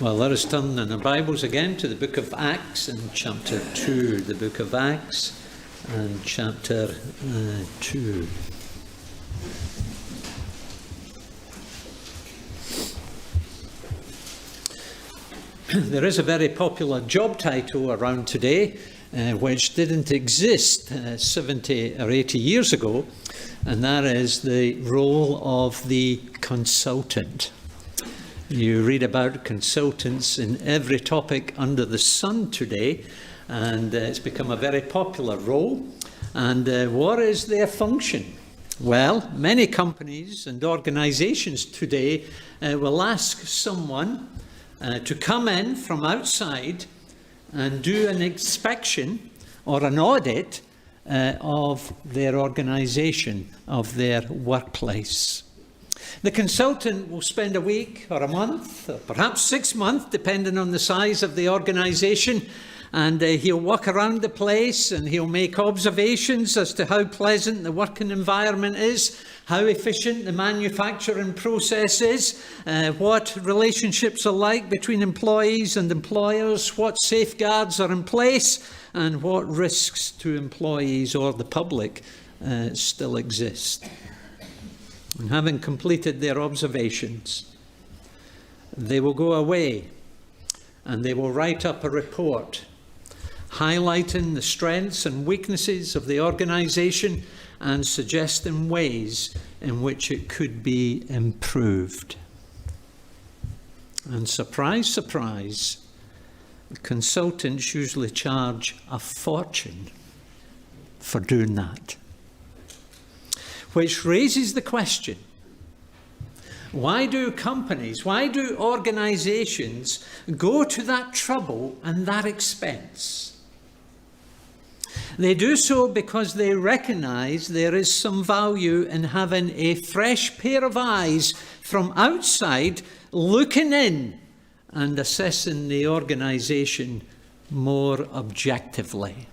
Well, let us turn in our Bibles again to the book of Acts and chapter 2. The book of Acts and chapter 2. There is a very popular job title around today which didn't exist 70 or 80 years ago, and that is the role of the consultant. You read about consultants in every topic under the sun today, and it's become a very popular role. And what is their function? Well, many companies and organisations today will ask someone to come in from outside and do an inspection or an audit of their organisation, of their workplace. The consultant will spend a week or a month, or perhaps 6 months, depending on the size of the organisation, and he'll walk around the place and he'll make observations as to how pleasant the working environment is, how efficient the manufacturing process is, what relationships are like between employees and employers, what safeguards are in place, and what risks to employees or the public still exist. And having completed their observations, they will go away and they will write up a report highlighting the strengths and weaknesses of the organisation and suggesting ways in which it could be improved. And surprise, surprise, consultants usually charge a fortune for doing that. Which raises the question, why do companies, why do organisations go to that trouble and that expense? They do so because they recognise there is some value in having a fresh pair of eyes from outside looking in and assessing the organisation more objectively.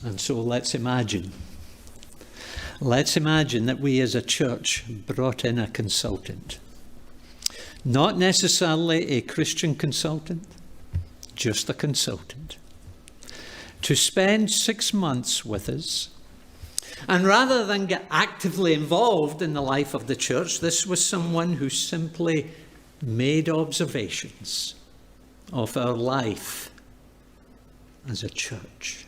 And so let's imagine that we as a church brought in a consultant. Not necessarily a Christian consultant, just a consultant. To spend 6 months with us. And rather than get actively involved in the life of the church, this was someone who simply made observations of our life as a church.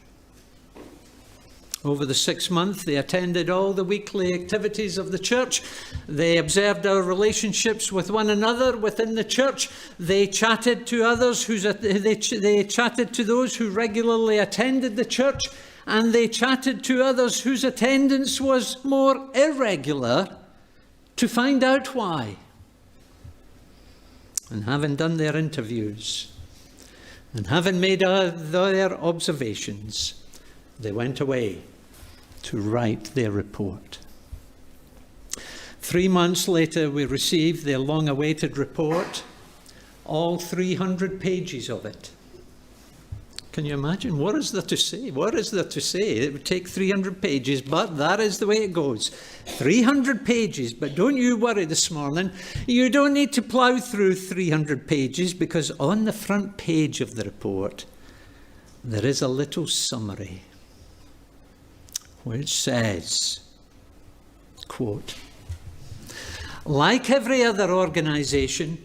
Over the 6 months, they attended all the weekly activities of the church. They observed our relationships with one another within the church. They chatted to others they chatted to those who regularly attended the church, and they chatted to others whose attendance was more irregular to find out why. And having done their interviews and having made their observations, they went away to write their report. 3 months later, we received their long-awaited report, all 300 pages of it. Can you imagine? What is there to say? What is there to say? It would take 300 pages, but that is the way it goes. 300 pages, but don't you worry this morning. You don't need to plough through 300 pages, because on the front page of the report, there is a little summary which says, quote, "Like every other organisation,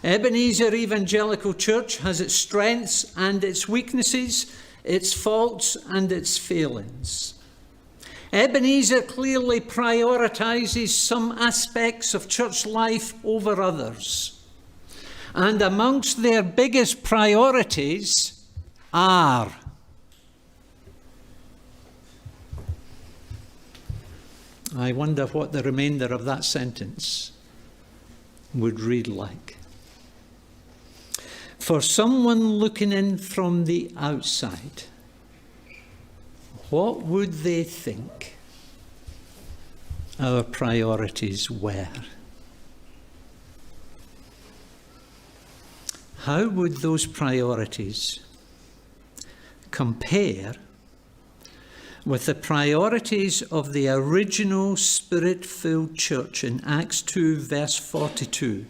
Ebenezer Evangelical Church has its strengths and its weaknesses, its faults and its failings. Ebenezer clearly prioritises some aspects of church life over others. And amongst their biggest priorities are..." I wonder what the remainder of that sentence would read like. For someone looking in from the outside, what would they think our priorities were? How would those priorities compare with the priorities of the original Spirit-filled church in Acts 2, verse 42,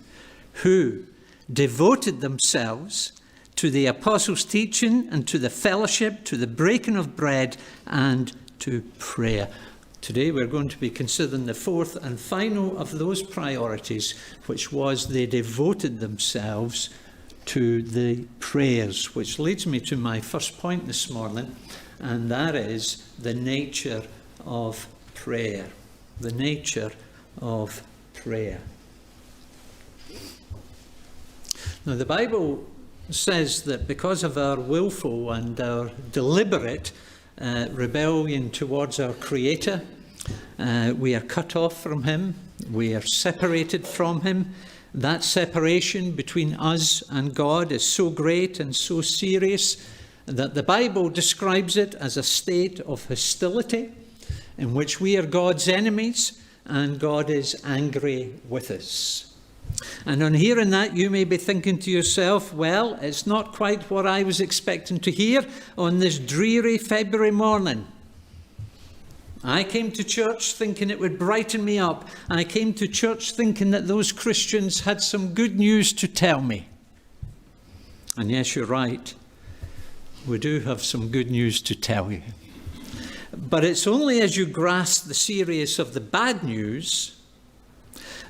who devoted themselves to the apostles' teaching and to the fellowship, to the breaking of bread and to prayer. Today we're going to be considering the fourth and final of those priorities, which was they devoted themselves to the prayers, which leads me to my first point this morning, and that is the nature of prayer. The nature of prayer. Now, the Bible says that because of our willful and our deliberate rebellion towards our Creator, we are cut off from Him, we are separated from Him. That separation between us and God is so great and so serious that the Bible describes it as a state of hostility in which we are God's enemies and God is angry with us. And on hearing that, you may be thinking to yourself, well, it's not quite what I was expecting to hear on this dreary February morning. I came to church thinking it would brighten me up. I came to church thinking that those Christians had some good news to tell me. And yes, you're right. We do have some good news to tell you. But it's only as you grasp the seriousness of the bad news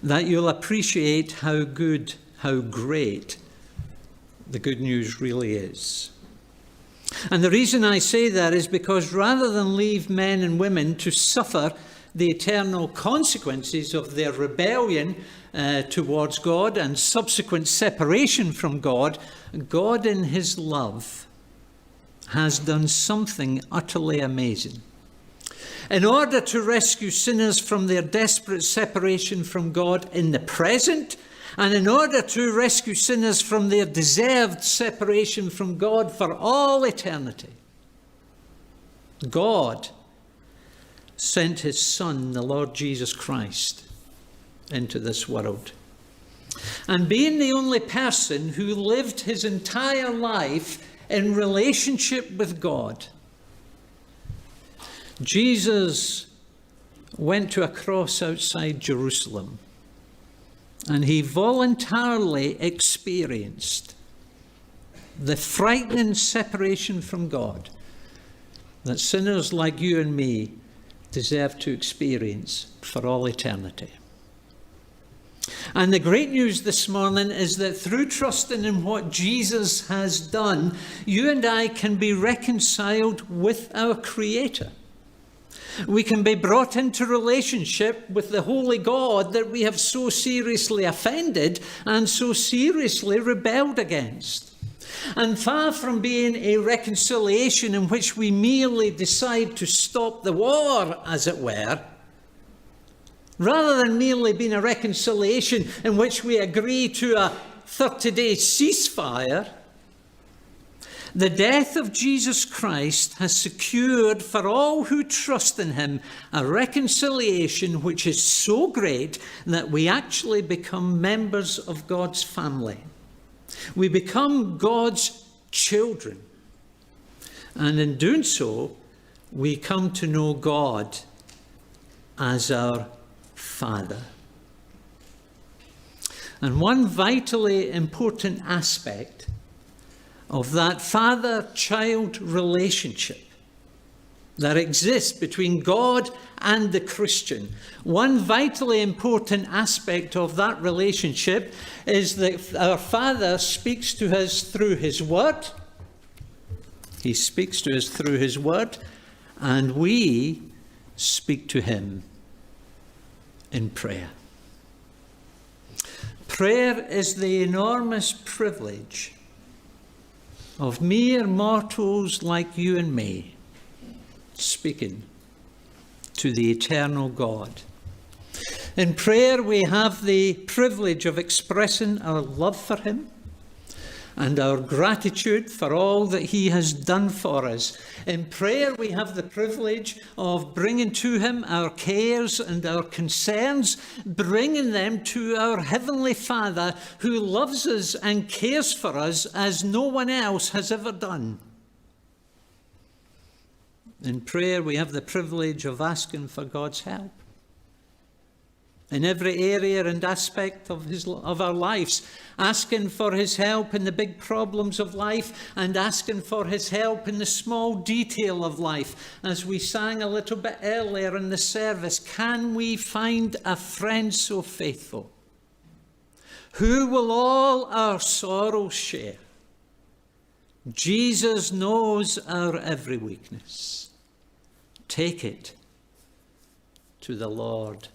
that you'll appreciate how good, how great the good news really is. And the reason I say that is because rather than leave men and women to suffer the eternal consequences of their rebellion towards God and subsequent separation from God, God in His love has done something utterly amazing. In order to rescue sinners from their desperate separation from God in the present, and in order to rescue sinners from their deserved separation from God for all eternity, God sent His Son, the Lord Jesus Christ, into this world. And being the only person who lived his entire life in relationship with God, Jesus went to a cross outside Jerusalem, and He voluntarily experienced the frightening separation from God that sinners like you and me deserve to experience for all eternity. And the great news this morning is that through trusting in what Jesus has done, you and I can be reconciled with our Creator. We can be brought into relationship with the holy God that we have so seriously offended and so seriously rebelled against. And far from being a reconciliation in which we merely decide to stop the war, as it were, rather than merely being a reconciliation in which we agree to a 30-day ceasefire, the death of Jesus Christ has secured for all who trust in Him a reconciliation which is so great that we actually become members of God's family. We become God's children. And in doing so, we come to know God as our Father. And one vitally important aspect of that father-child relationship that exists between God and the Christian, one vitally important aspect of that relationship is that our Father speaks to us through His Word. He speaks to us through His Word, and we speak to Him in prayer. Prayer is the enormous privilege of mere mortals like you and me speaking to the eternal God. In prayer, we have the privilege of expressing our love for Him and our gratitude for all that He has done for us. In prayer, we have the privilege of bringing to Him our cares and our concerns, bringing them to our Heavenly Father, who loves us and cares for us as no one else has ever done. In prayer, we have the privilege of asking for God's help. in every area and aspect of our lives, asking for his help in the big problems of life and asking for his help in the small detail of life. As we sang a little bit earlier in the service, can we find a friend so faithful, who will all our sorrows share? Jesus knows our every weakness. Take it to the Lord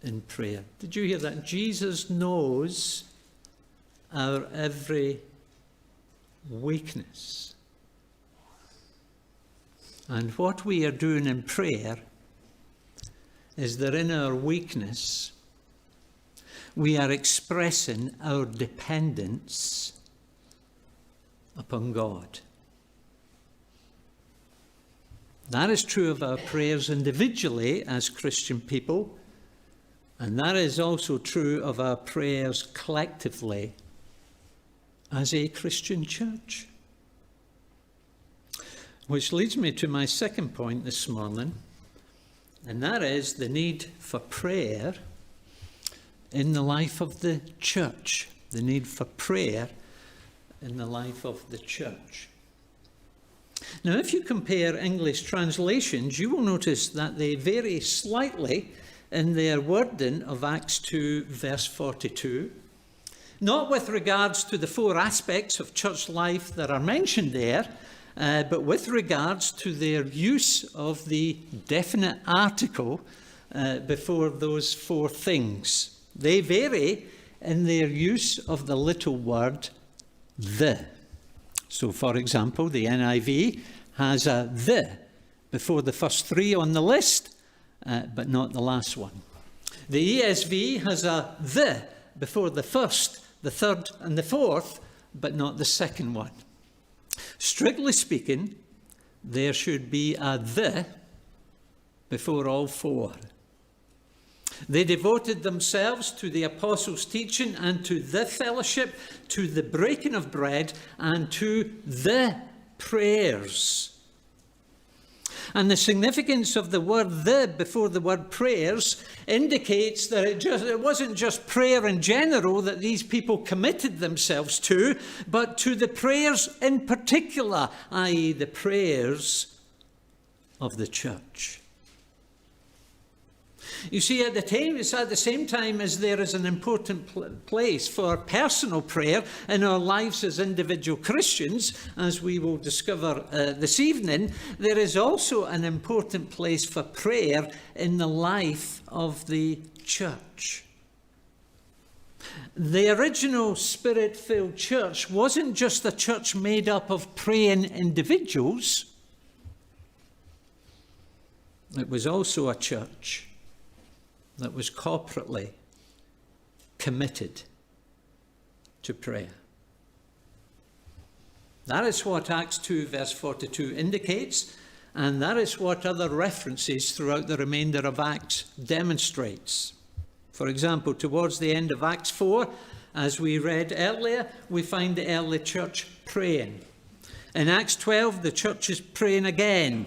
in prayer. Did you hear that? Jesus knows our every weakness. And what we are doing in prayer is that in our weakness, we are expressing our dependence upon God. That is true of our prayers individually as Christian people, and that is also true of our prayers collectively as a Christian church. Which leads me to my second point this morning, and that is the need for prayer in the life of the church. The need for prayer in the life of the church. Now, if you compare English translations, you will notice that they vary slightly in their wording of Acts 2, verse 42. Not with regards to the four aspects of church life that are mentioned there, but with regards to their use of the definite article before those four things. They vary in their use of the little word the. So, for example, the NIV has a the before the first three on the list, but not the last one. The ESV has a the before the first, the third and the fourth, but not the second one. Strictly speaking, there should be a the before all four. They devoted themselves to the apostles' teaching and to the fellowship, to the breaking of bread, and to the prayers. And the significance of the word the before the word prayers indicates that it wasn't just prayer in general that these people committed themselves to, but to the prayers in particular, i.e. the prayers of the church. You see, it's at the same time as there is an important place for personal prayer in our lives as individual Christians, as we will discover this evening, there is also an important place for prayer in the life of the church. The original Spirit-filled church wasn't just a church made up of praying individuals. It was also a church that was corporately committed to prayer. That is what Acts 2 verse 42 indicates, and that is what other references throughout the remainder of Acts demonstrates. For example, towards the end of Acts 4, as we read earlier, we find the early church praying. In Acts 12, the church is praying again.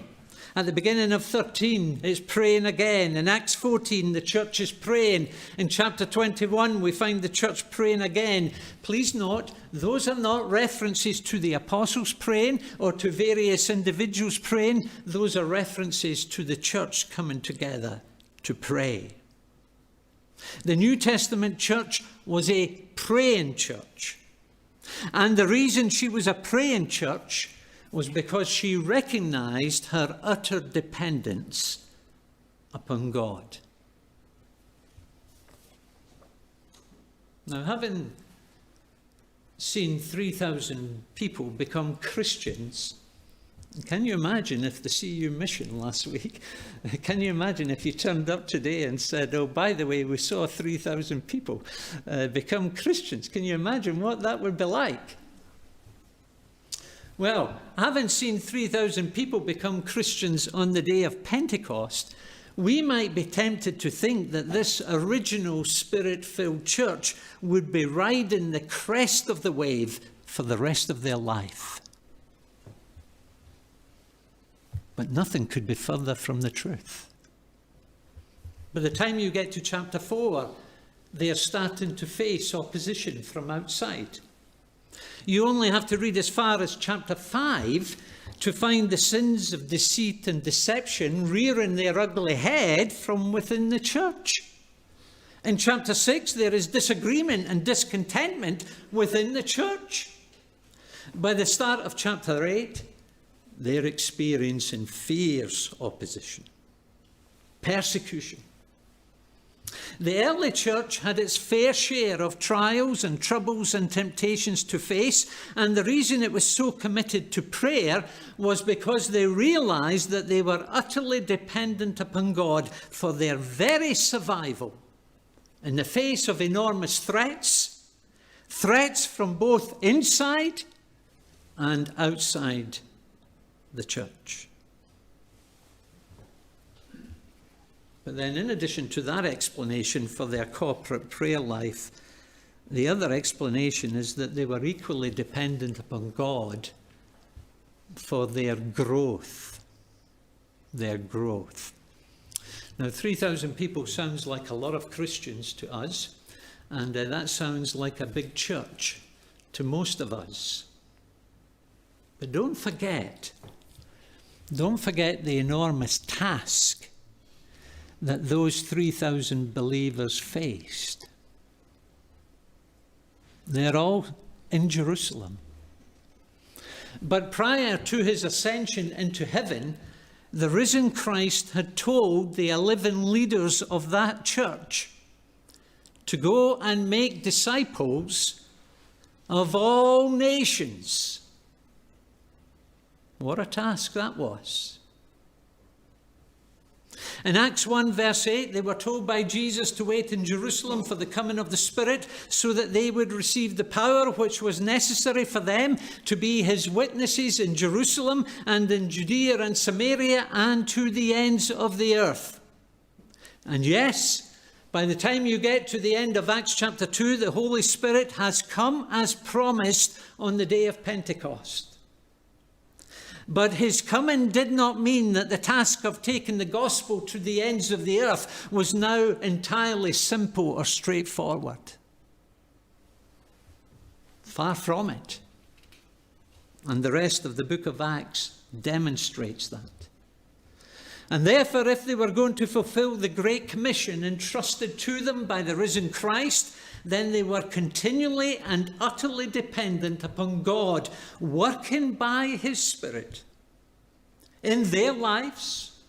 At the beginning of 13, it's praying again. In Acts 14, the church is praying. In chapter 21, we find the church praying again. Please note, those are not references to the apostles praying or to various individuals praying. Those are references to the church coming together to pray. The New Testament church was a praying church. And the reason she was a praying church was because she recognized her utter dependence upon God. Now, having seen 3,000 people become Christians, can you imagine if the CU mission last week, can you imagine if you turned up today and said, oh, by the way, we saw 3,000 people become Christians? Can you imagine what that would be like? Well, having seen 3,000 people become Christians on the day of Pentecost, we might be tempted to think that this original Spirit-filled church would be riding the crest of the wave for the rest of their life. But nothing could be further from the truth. By the time you get to chapter 4, they are starting to face opposition from outside. You only have to read as far as chapter 5 to find the sins of deceit and deception rearing their ugly head from within the church. In chapter 6, there is disagreement and discontentment within the church. By the start of chapter 8, they're experiencing fierce opposition, persecution. The early church had its fair share of trials and troubles and temptations to face, and the reason it was so committed to prayer was because they realized that they were utterly dependent upon God for their very survival in the face of enormous threats from both inside and outside the church. But then, in addition to that explanation for their corporate prayer life, the other explanation is that they were equally dependent upon God for their growth. Their growth. Now, 3,000 people sounds like a lot of Christians to us, and that sounds like a big church to most of us. But don't forget the enormous task that those 3,000 believers faced. They're all in Jerusalem. But prior to his ascension into heaven, the risen Christ had told the 11 leaders of that church to go and make disciples of all nations. What a task that was. In Acts 1 verse 8, they were told by Jesus to wait in Jerusalem for the coming of the Spirit so that they would receive the power which was necessary for them to be his witnesses in Jerusalem and in Judea and Samaria and to the ends of the earth. And yes, by the time you get to the end of Acts chapter 2, the Holy Spirit has come as promised on the day of Pentecost. But his coming did not mean that the task of taking the gospel to the ends of the earth was now entirely simple or straightforward. Far from it. And the rest of the book of Acts demonstrates that. And therefore, if they were going to fulfill the Great Commission entrusted to them by the risen Christ, then they were continually and utterly dependent upon God, working by his Spirit in their lives,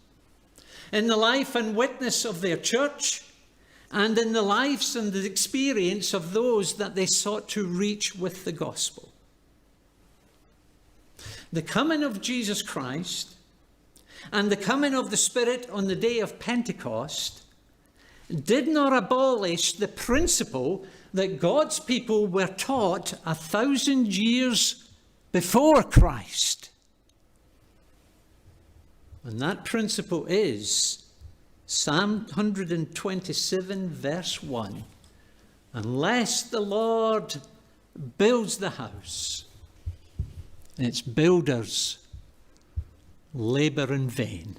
in the life and witness of their church, and in the lives and the experience of those that they sought to reach with the gospel. The coming of Jesus Christ and the coming of the Spirit on the day of Pentecost did not abolish the principle that God's people were taught 1,000 years before Christ. And that principle is Psalm 127 verse 1. Unless the Lord builds the house, its builders labor in vain.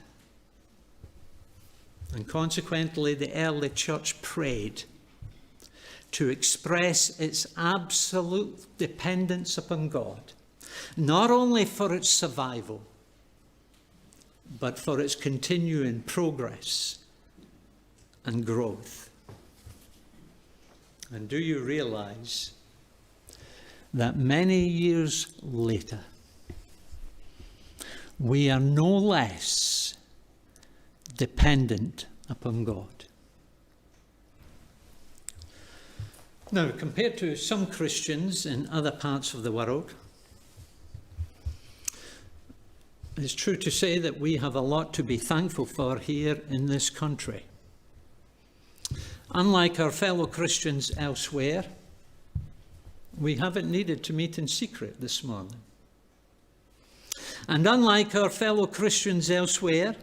And consequently, the early church prayed to express its absolute dependence upon God, not only for its survival, but for its continuing progress and growth. And do you realize that many years later, we are no less dependent upon God? Now, compared to some Christians in other parts of the world, it's true to say that we have a lot to be thankful for here in this country. Unlike our fellow Christians elsewhere, we haven't needed to meet in secret this morning. And unlike our fellow Christians elsewhere,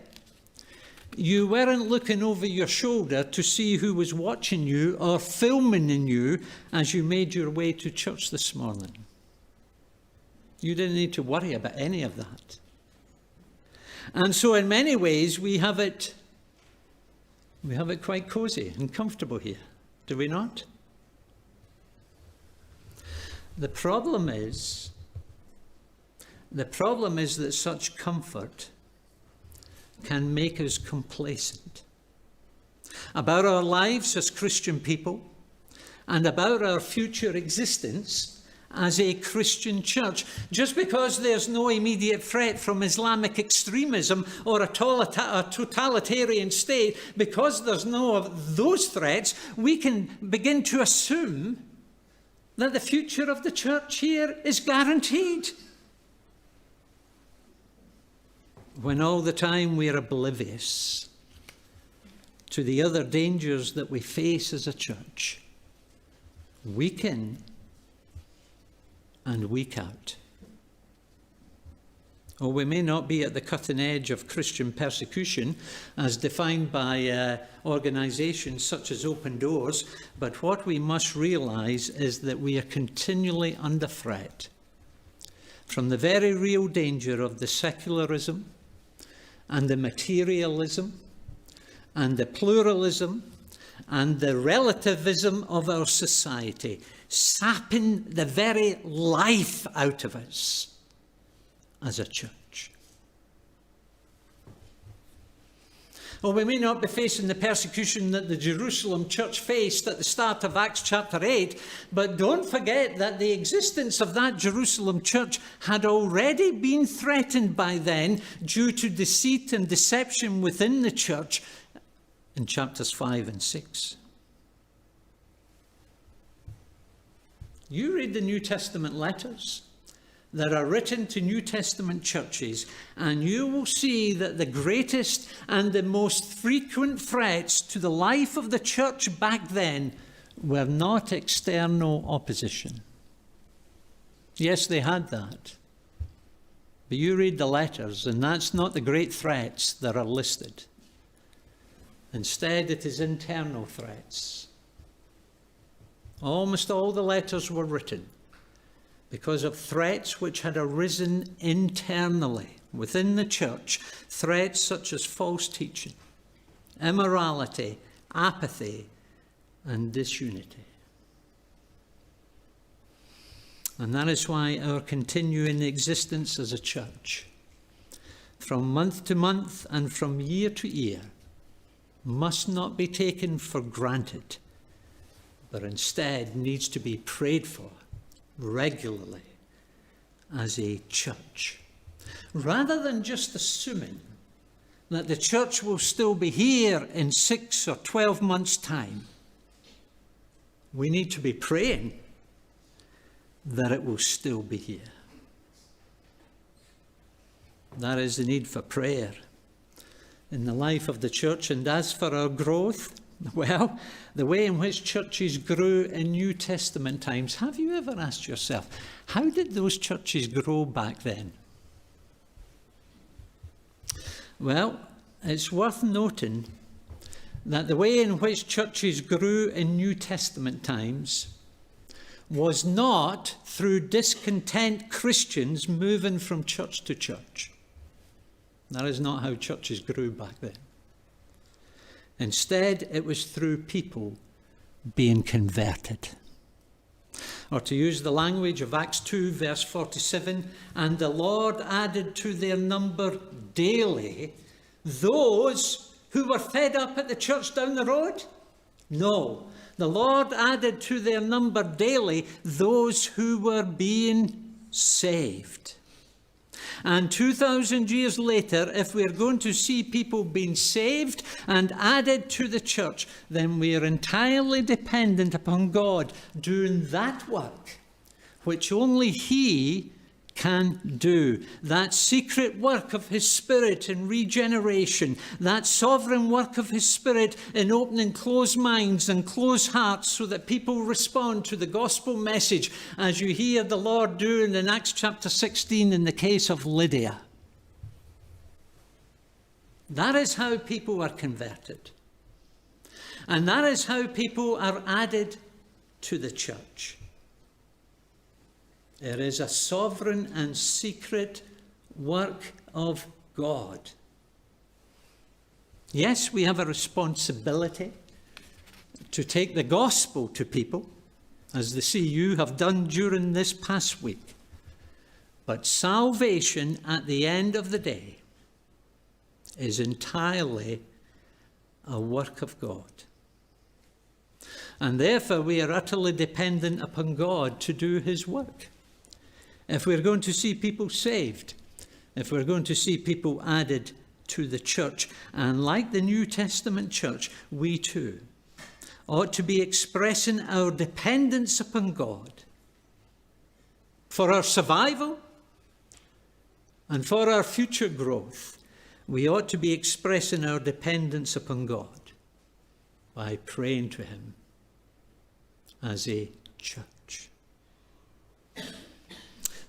you weren't looking over your shoulder to see who was watching you or filming you as you made your way to church this morning. You didn't need to worry about any of that. And so in many ways we have it We have it quite cosy and comfortable here, do we not? The problem is that such comfort can make us complacent about our lives as Christian people and about our future existence as a Christian church. Just because there's no immediate threat from Islamic extremism or a totalitarian state, because there's no of those threats, we can begin to assume that the future of the church here is guaranteed, when all the time we're oblivious to the other dangers that we face as a church, week in and week out. Or we may not be at the cutting edge of Christian persecution as defined by organisations such as Open Doors, but what we must realise is that we are continually under threat from the very real danger of the secularism and the materialism and the pluralism and the relativism of our society, sapping the very life out of us as a church. Or we may not be facing the persecution that the Jerusalem church faced at the start of Acts chapter 8, but don't forget that the existence of that Jerusalem church had already been threatened by then due to deceit and deception within the church in chapters 5 and 6. You read the New Testament letters that are written to New Testament churches, and you will see that the greatest and the most frequent threats to the life of the church back then were not external opposition. Yes, they had that. But you read the letters, and that's not the great threats that are listed. Instead, it is internal threats. Almost all the letters were written because of threats which had arisen internally within the church, threats such as false teaching, immorality, apathy, and disunity. And that is why our continuing existence as a church, from month to month and from year to year, must not be taken for granted, but instead needs to be prayed for regularly as a church, rather than just assuming that the church will still be here in 6 or 12 months' time. We need to be praying that it will still be here. That is the need for prayer in the life of the church. And as for our growth, well, the way in which churches grew in New Testament times, have you ever asked yourself, how did those churches grow back then? Well, it's worth noting that the way in which churches grew in New Testament times was not through discontent Christians moving from church to church. That is not how churches grew back then. Instead, it was through people being converted. Or to use the language of Acts 2, verse 47, and the Lord added to their number daily those who were fed up at the church down the road? No. The Lord added to their number daily those who were being saved. And 2,000 years later, if we're going to see people being saved and added to the church, then we are entirely dependent upon God doing that work, which only He can do. That secret work of His Spirit in regeneration, that sovereign work of His Spirit in opening closed minds and closed hearts so that people respond to the gospel message, as you hear the Lord doing in Acts chapter 16 in the case of Lydia. That is how people are converted. And that is how people are added to the church. It is a sovereign and secret work of God. Yes, we have a responsibility to take the gospel to people, as the CU have done during this past week. But salvation at the end of the day is entirely a work of God. And therefore we are utterly dependent upon God to do his work. If we're going to see people saved, if we're going to see people added to the church, and like the New Testament church, we too ought to be expressing our dependence upon God for our survival and for our future growth. We ought to be expressing our dependence upon God by praying to him as a church.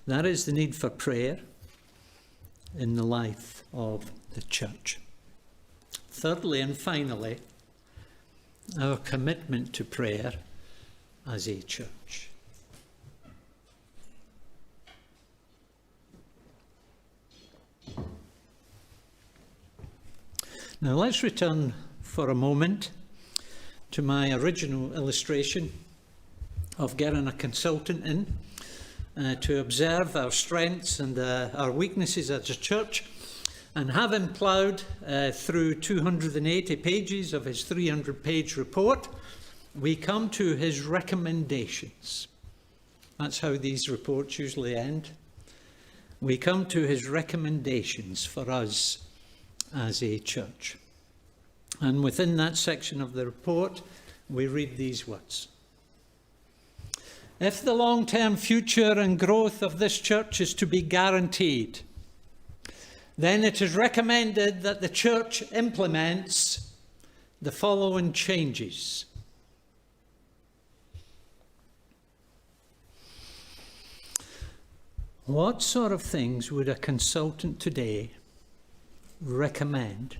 That is the need for prayer in the life of the church. Thirdly and finally, our commitment to prayer as a church. Now let's return for a moment to my original illustration of getting a consultant in to observe our strengths and our weaknesses as a church. And having ploughed through 280 pages of his 300-page report, we come to his recommendations. That's how these reports usually end. We come to his recommendations for us as a church. And within that section of the report, we read these words. If the long-term future and growth of this church is to be guaranteed, then it is recommended that the church implements the following changes. What sort of things would a consultant today recommend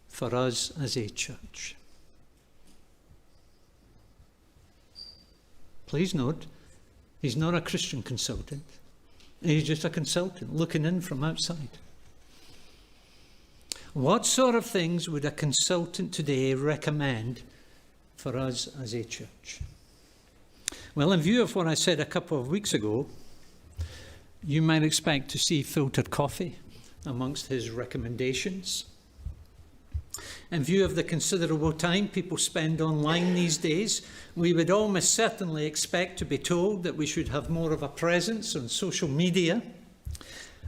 for us as a church? Please note, he's not a Christian consultant. He's just a consultant looking in from outside. What sort of things would a consultant today recommend for us as a church? Well, in view of what I said a couple of weeks ago, you might expect to see filtered coffee amongst his recommendations. In view of the considerable time people spend online these days, we would almost certainly expect to be told that we should have more of a presence on social media.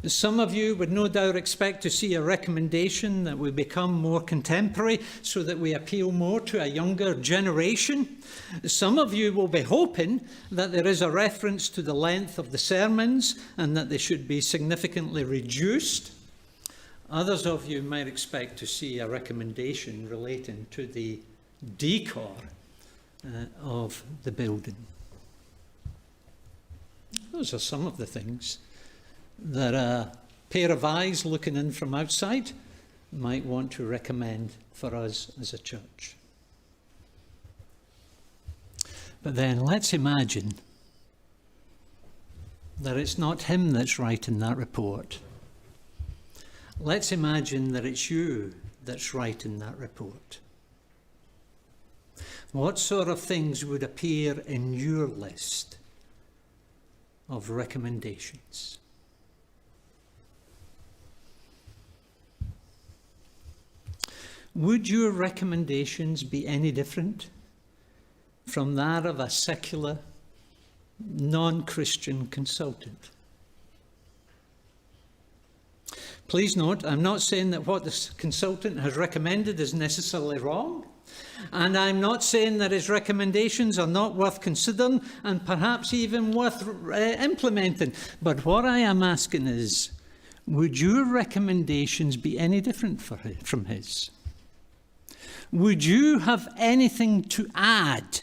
Some of you would no doubt expect to see a recommendation that we become more contemporary so that we appeal more to a younger generation. Some of you will be hoping that there is a reference to the length of the sermons and that they should be significantly reduced. Others of you might expect to see a recommendation relating to the decor of the building. Those are some of the things that a pair of eyes looking in from outside might want to recommend for us as a church. But then let's imagine that it's not him that's writing that report. Let's imagine that it's you that's writing that report. What sort of things would appear in your list of recommendations? Would your recommendations be any different from that of a secular, non-Christian consultant? Please note, I'm not saying that what the consultant has recommended is necessarily wrong, and I'm not saying that his recommendations are not worth considering and perhaps even worth implementing. But what I am asking is, would your recommendations be any different from his? Would you have anything to add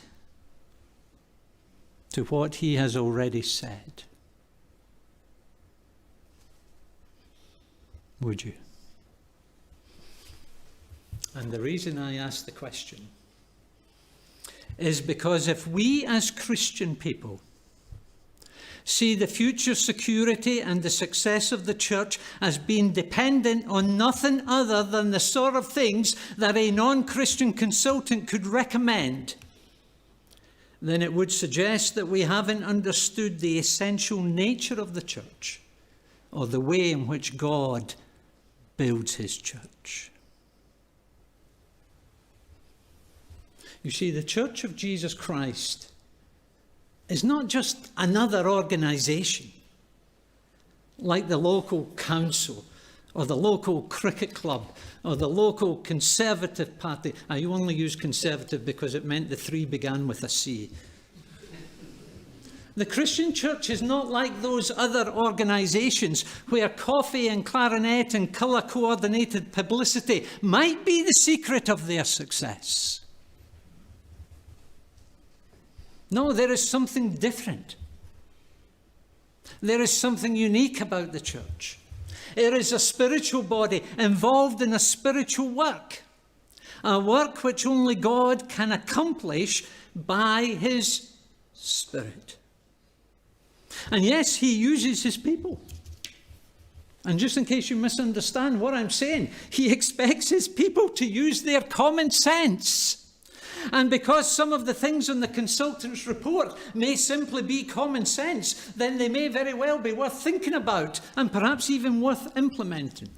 to what he has already said? Would you? And the reason I ask the question is because if we as Christian people see the future security and the success of the church as being dependent on nothing other than the sort of things that a non-Christian consultant could recommend, then it would suggest that we haven't understood the essential nature of the church or the way in which God builds his church. You see, the Church of Jesus Christ is not just another organisation like the local council or the local cricket club or the local Conservative Party. I only use Conservative because it meant the three began with a C. The Christian church is not like those other organisations where coffee and clarinet and colour-coordinated publicity might be the secret of their success. No, there is something different. There is something unique about the church. It is a spiritual body involved in a spiritual work, a work which only God can accomplish by his Spirit. And yes, he uses his people. And just in case you misunderstand what I'm saying, he expects his people to use their common sense. And because some of the things in the consultant's report may simply be common sense, then they may very well be worth thinking about and perhaps even worth implementing.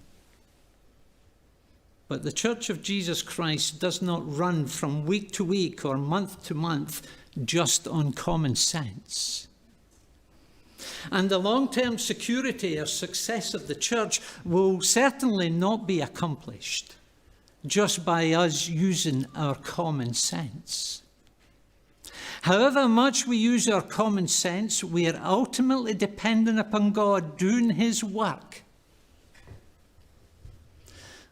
But the Church of Jesus Christ does not run from week to week or month to month just on common sense. And the long-term security or success of the church will certainly not be accomplished just by us using our common sense. However much we use our common sense, we are ultimately dependent upon God doing his work.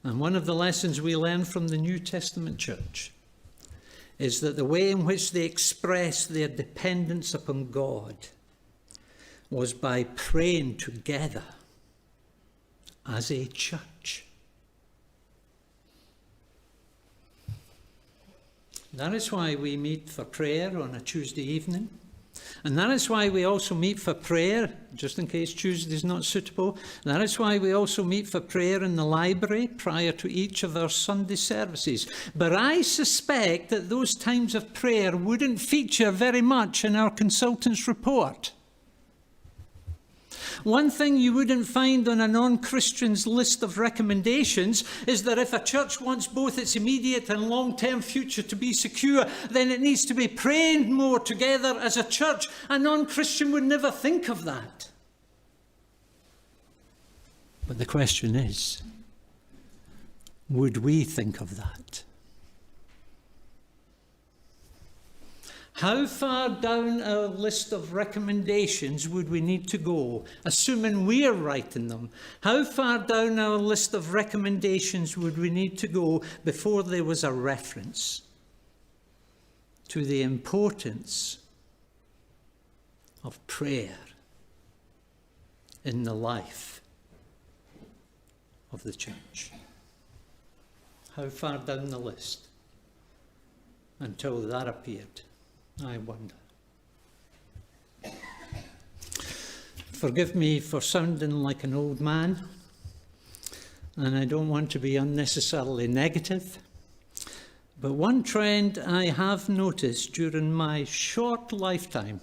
And one of the lessons we learn from the New Testament church is that the way in which they express their dependence upon God was by praying together as a church. That is why we meet for prayer on a Tuesday evening. And that is why we also meet for prayer, just in case Tuesday is not suitable. That is why we also meet for prayer in the library prior to each of our Sunday services. But I suspect that those times of prayer wouldn't feature very much in our consultant's report. One thing you wouldn't find on a non-Christian's list of recommendations is that if a church wants both its immediate and long-term future to be secure, then it needs to be praying more together as a church. A non-Christian would never think of that. But the question is, would we think of that? How far down our list of recommendations would we need to go, assuming we're writing them? How far down our list of recommendations would we need to go before there was a reference to the importance of prayer in the life of the church? How far down the list until that appeared? I wonder. Forgive me for sounding like an old man, and I don't want to be unnecessarily negative, but one trend I have noticed during my short lifetime,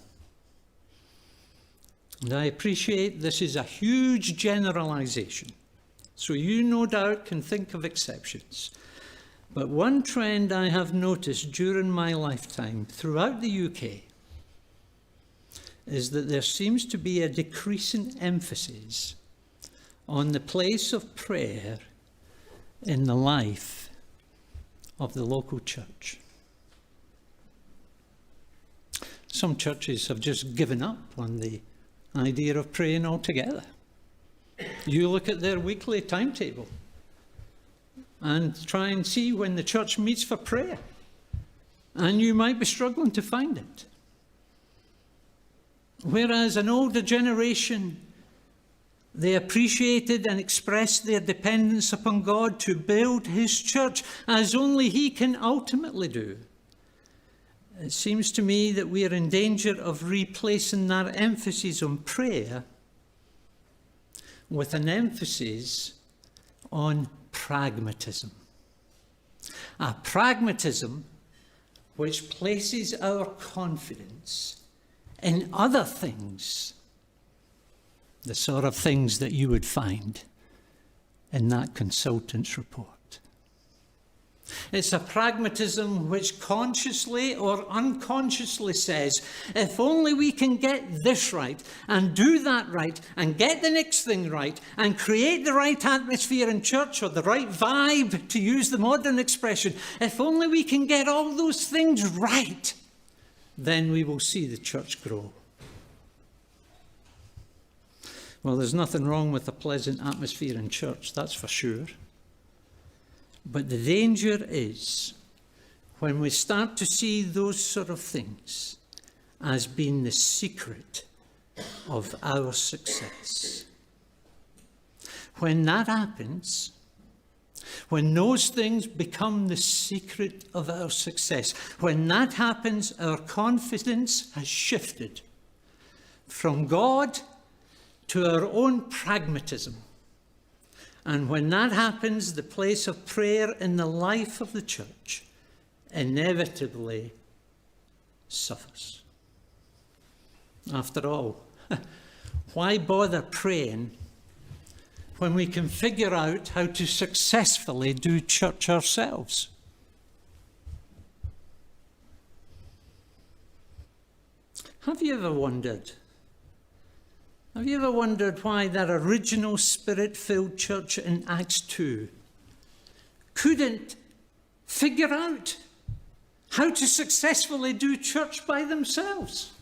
and I appreciate this is a huge generalization, so you no doubt can think of exceptions. But one trend I have noticed during my lifetime throughout the UK is that there seems to be a decreasing emphasis on the place of prayer in the life of the local church. Some churches have just given up on the idea of praying altogether. You look at their weekly timetable and try and see when the church meets for prayer, and you might be struggling to find it. Whereas an older generation, they appreciated and expressed their dependence upon God to build his church as only he can ultimately do. it seems to me that we are in danger of replacing that emphasis on prayer with an emphasis on pragmatism. A pragmatism which places our confidence in other things, the sort of things that you would find in that consultant's report. It's a pragmatism which consciously or unconsciously says, if only we can get this right and do that right and get the next thing right and create the right atmosphere in church, or the right vibe, to use the modern expression, if only we can get all those things right, then we will see the church grow. Well, there's nothing wrong with a pleasant atmosphere in church, that's for sure. But the danger is when we start to see those sort of things as being the secret of our success. When that happens, when those things become the secret of our success, when that happens, our confidence has shifted from God to our own pragmatism. And when that happens, the place of prayer in the life of the church inevitably suffers. After all, why bother praying when we can figure out how to successfully do church ourselves? Have you ever wondered why that original Spirit-filled church in Acts 2 couldn't figure out how to successfully do church by themselves?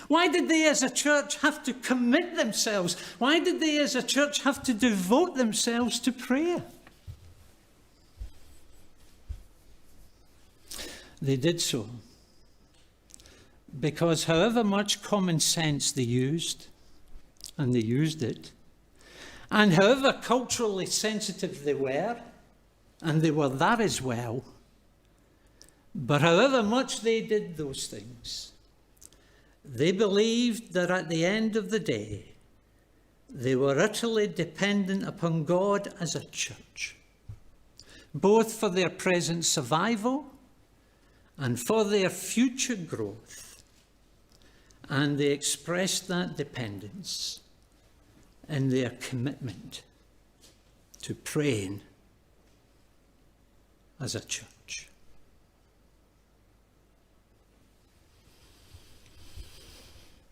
Why did they as a church have to commit themselves? Why did they as a church have to devote themselves to prayer? They did so because however much common sense they used, and they used it, and however culturally sensitive they were, and they were that as well, but however much they did those things, they believed that at the end of the day, they were utterly dependent upon God as a church, both for their present survival and for their future growth. And they expressed that dependence in their commitment to praying as a church.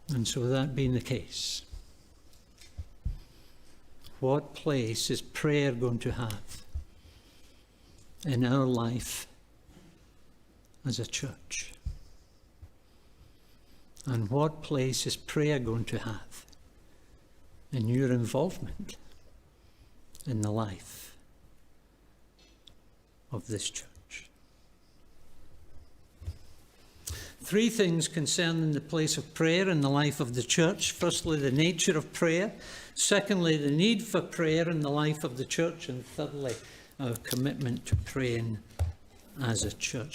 And so that being the case, what place is prayer going to have in our life as a church? And what place is prayer going to have in your involvement in the life of this church? Three things concerning the place of prayer in the life of the church. Firstly, the nature of prayer. Secondly, the need for prayer in the life of the church. And thirdly, our commitment to praying as a church.